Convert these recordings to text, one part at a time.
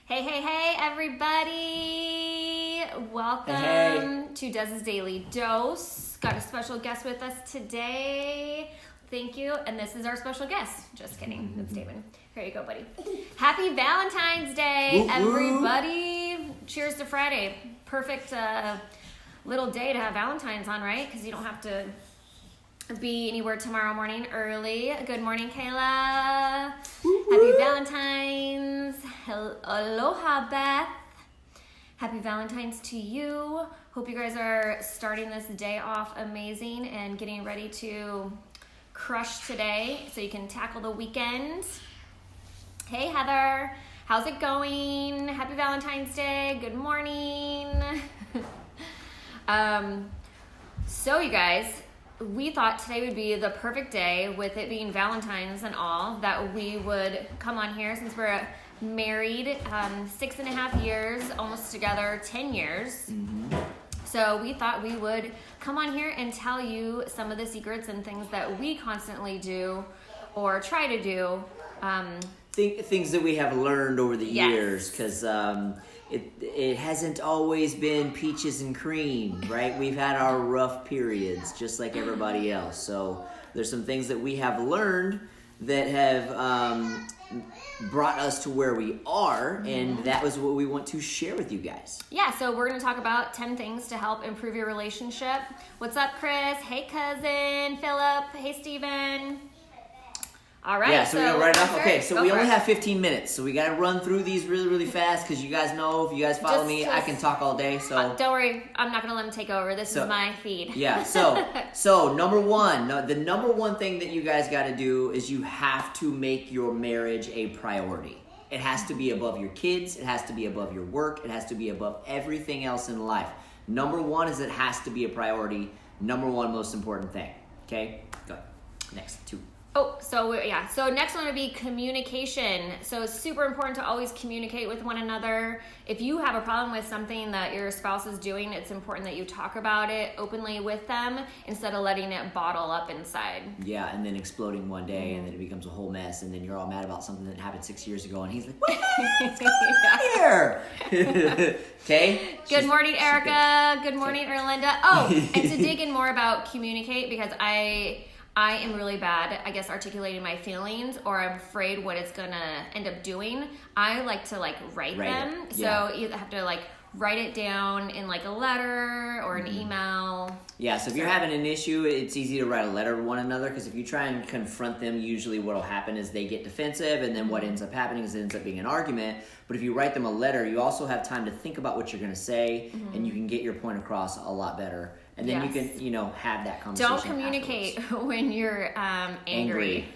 Hey, hey, hey, everybody. Welcome to Dez's Daily Dose. Got a special guest with us today. Thank you. And this is our special guest. Just kidding. It's David. Here you go, buddy. Happy Valentine's Day, everybody. Cheers to Friday. Perfect little day to have Valentine's on, right? Because you don't have to be anywhere tomorrow morning early. Good morning, Kayla. Happy Valentine's. Aloha, Beth. Happy Valentine's to you. Hope you guys are starting this day off amazing and getting ready to crush today so you can tackle the weekend. Hey, Heather. How's it going? Happy Valentine's Day. Good morning. So you guys, we thought today would be the perfect day, with it being Valentine's and all, that we would come on here since we're married 6.5 years, almost together 10 years. So we thought we would come on here and tell you some of the secrets and things that we constantly do or try to do. Things that we have learned over the years, because it hasn't always been peaches and cream, right? We've had our rough periods, just like everybody else. So there's some things that we have learned that have brought us to where we are, and that was what we want to share with you guys. Yeah, so we're going to talk about 10 things to help improve your relationship. What's up, Chris? Hey, cousin. Philip. Hey, Steven. All right. Yeah, so we're going to write it off. Okay, so we only it. have 15 minutes, so we got to run through these really, really fast, because you guys know, if you guys follow me, I can talk all day. So don't worry, I'm not going to let him take over. This is my feed. Yeah, so number one, the number one thing that you guys got to do is you have to make your marriage a priority. It has to be above your kids. It has to be above your work. It has to be above everything else in life. Number one is it has to be a priority. Number one most important thing. Okay? Go. Next, two. So next one would be communication. So it's super important to always communicate with one another. If you have a problem with something that your spouse is doing, it's important that you talk about it openly with them instead of letting it bottle up inside. Yeah, and then exploding one day, and then it becomes a whole mess, and then you're all mad about something that happened 6 years ago, and he's like, what's going on here? Okay? Good morning, Erica. Good morning, Erlinda. And to dig in more about communicate, because I am really bad, I guess, articulating my feelings, or I'm afraid what it's gonna end up doing. I like to write them. Yeah. So you have to write it down in a letter or an email. Yeah, so if you're having an issue, it's easy to write a letter to one another, because if you try and confront them, usually what'll happen is they get defensive, and then what ends up happening is it ends up being an argument. But if you write them a letter, you also have time to think about what you're gonna say, and you can get your point across a lot better. And then you can, have that conversation. Don't communicate when you're angry.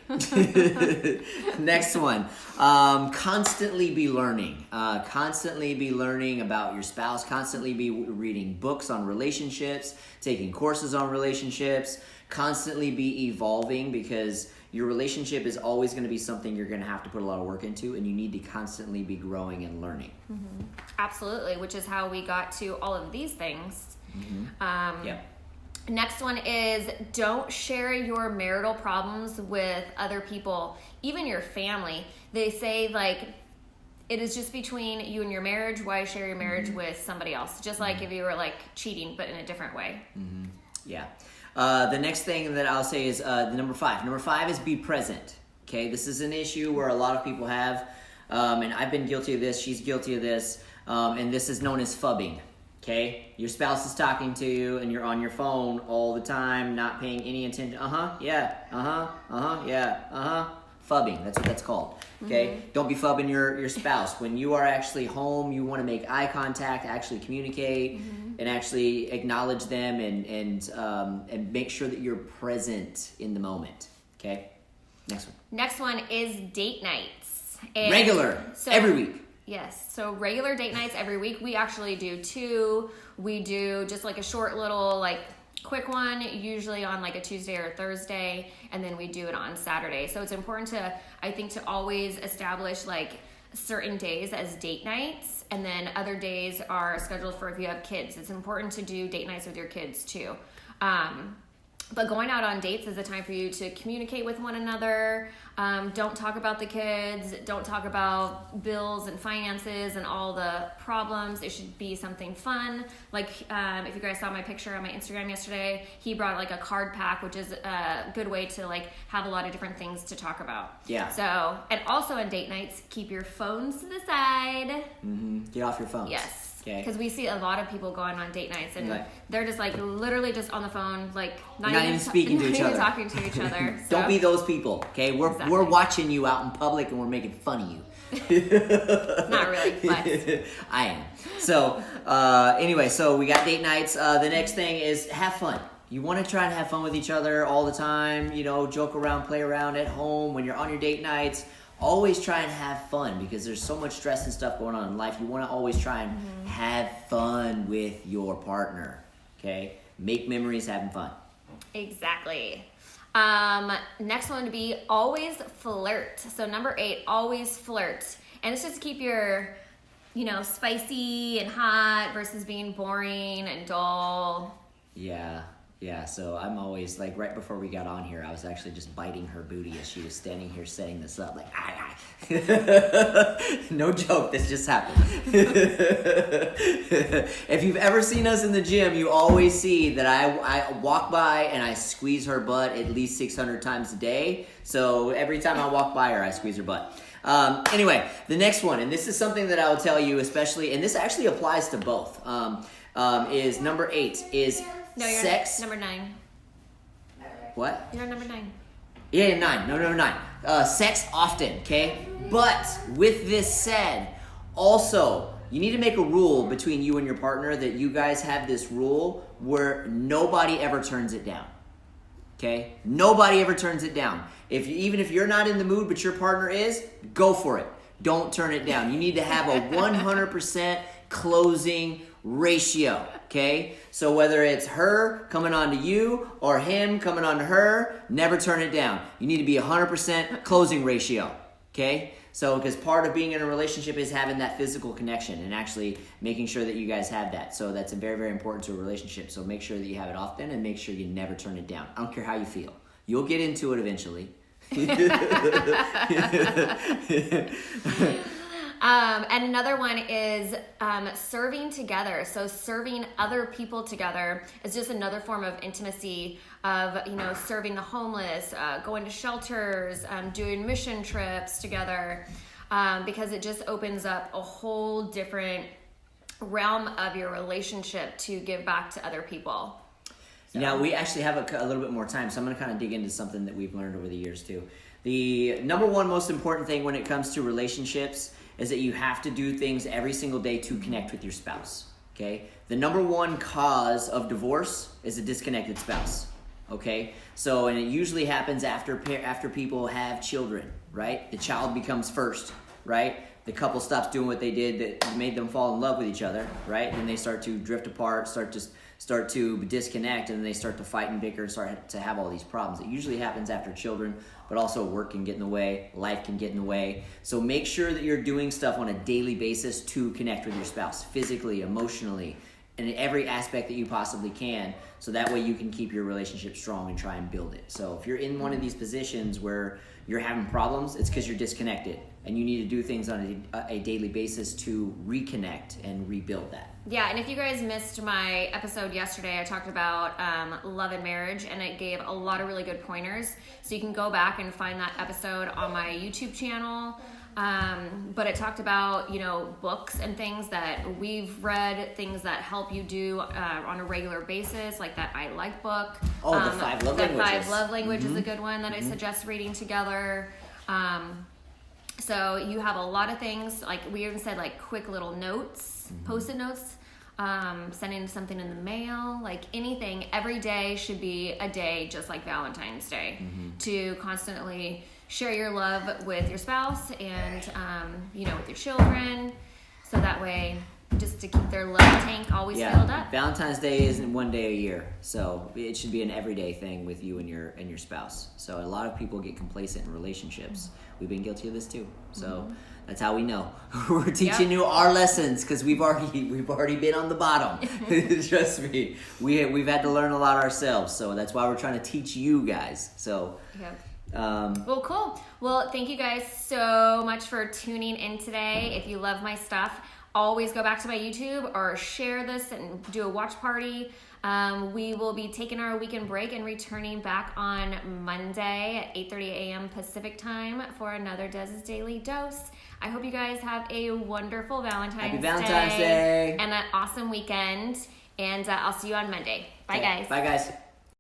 Next one. Constantly be learning. Constantly be learning about your spouse. Constantly be reading books on relationships, taking courses on relationships. Constantly be evolving, because your relationship is always going to be something you're going to have to put a lot of work into, and you need to constantly be growing and learning. Absolutely, which is how we got to all of these things. Next one is don't share your marital problems with other people, even your family. They say it is just between you and your marriage. Why share your marriage with somebody else? Just like if you were cheating, but in a different way. Yeah. The next thing that I'll say is number 5. Number 5 is be present. Okay, this is an issue where a lot of people have, and I've been guilty of this. She's guilty of this, and this is known as phubbing. Okay, your spouse is talking to you, and you're on your phone all the time, not paying any attention. Phubbing, that's what that's called. Okay, Don't be phubbing your spouse. When you are actually home, you want to make eye contact, actually communicate, and actually acknowledge them, and make sure that you're present in the moment. Okay, next one. Next one is date nights. Regular, every week. Yes, so regular date nights every week. We actually do 2. We do just a short little quick one, usually on a Tuesday or a Thursday, and then we do it on Saturday. So it's important to always establish certain days as date nights, and then other days are scheduled for if you have kids. It's important to do date nights with your kids too. But going out on dates is a time for you to communicate with one another. Don't talk about the kids. Don't talk about bills and finances and all the problems. It should be something fun. Like if you guys saw my picture on my Instagram yesterday, he brought like a card pack, which is a good way to like have a lot of different things to talk about. Yeah. So, and also on date nights, keep your phones to the side. Get off your phones. Yes. Okay. Because we see a lot of people going on date nights and Right. they're just like literally just on the phone, like not even speaking to each other. talking to each other. So. Don't be those people, okay? We're watching you out in public and we're making fun of you. Not really, but I am. So anyway, so we got date nights. The next thing is have fun. You want to try and have fun with each other all the time. You know, joke around, play around at home when you're on your date nights. Always try and have fun because there's so much stress and stuff going on in life. You want to always try and have fun with your partner, okay? Make memories having fun. Exactly. Next one to be always flirt. So number 8, always flirt. And it's just keep your, spicy and hot versus being boring and dull. Yeah, so I'm always, like, right before we got on here, I was actually just biting her booty as she was standing here setting this up, like, No joke, this just happened. If you've ever seen us in the gym, you always see that I walk by and I squeeze her butt at least 600 times a day. So every time I walk by her, I squeeze her butt. Anyway, the next one, and this is something that I will tell you especially, and this actually applies to both, is number 8, is... No, you're sex. Number 9. What? You're number 9. Yeah, 9. No, number 9. Sex often, okay? But with this said, also, you need to make a rule between you and your partner that you guys have this rule where nobody ever turns it down. Okay? Nobody ever turns it down. Even if you're not in the mood, but your partner is, go for it. Don't turn it down. You need to have a 100% closing ratio, okay? So whether it's her coming on to you or him coming on to her, never turn it down. You need to be 100% closing ratio, okay? So because part of being in a relationship is having that physical connection and actually making sure that you guys have that. So that's very, very important to a relationship. So make sure that you have it often and make sure you never turn it down. I don't care how you feel. You'll get into it eventually. And another one is serving together. So serving other people together is just another form of intimacy of, serving the homeless, going to shelters, doing mission trips together, because it just opens up a whole different realm of your relationship to give back to other people. So. Now, we actually have a little bit more time, so I'm going to kind of dig into something that we've learned over the years, too. The number one most important thing when it comes to relationships is that you have to do things every single day to connect with your spouse, okay? The number one cause of divorce is a disconnected spouse, okay? So, and it usually happens after people have children, right? The child becomes first, right? The couple stops doing what they did that made them fall in love with each other, right? And they start to drift apart, start to disconnect, and then they start to fight and bicker and start to have all these problems. It usually happens after children, but also work can get in the way, life can get in the way. So make sure that you're doing stuff on a daily basis to connect with your spouse, physically, emotionally, and in every aspect that you possibly can, so that way you can keep your relationship strong and try and build it. So if you're in one of these positions where you're having problems, it's because you're disconnected, and you need to do things on a daily basis to reconnect and rebuild that. Yeah, and if you guys missed my episode yesterday, I talked about love and marriage, and it gave a lot of really good pointers. So you can go back and find that episode on my YouTube channel. But it talked about, books and things that we've read, things that help you do on a regular basis, like that I Like book. Oh, the 5 Love Languages. The 5 Love Language is a good one that I suggest reading together. So you have a lot of things, like we even said, like quick little notes, Post-it notes, sending something in the mail, like anything. Every day should be a day just like Valentine's Day, to constantly share your love with your spouse and, with your children. So that way just to keep their love tank always filled up. Valentine's Day isn't one day a year, so it should be an everyday thing with you and your spouse. So a lot of people get complacent in relationships. We've been guilty of this too. So that's how we know. We're teaching you our lessons because we've already been on the bottom. Trust me, we've had to learn a lot ourselves. So that's why we're trying to teach you guys. So. Yeah. Well, cool. Well, thank you guys so much for tuning in today. If you love my stuff, always go back to my YouTube or share this and do a watch party. We will be taking our weekend break and returning back on Monday at 8:30 a.m. Pacific time for another Dez's Daily Dose. I hope you guys have a wonderful Valentine's Day and an awesome weekend. And I'll see you on Monday. Bye, guys. Bye, guys.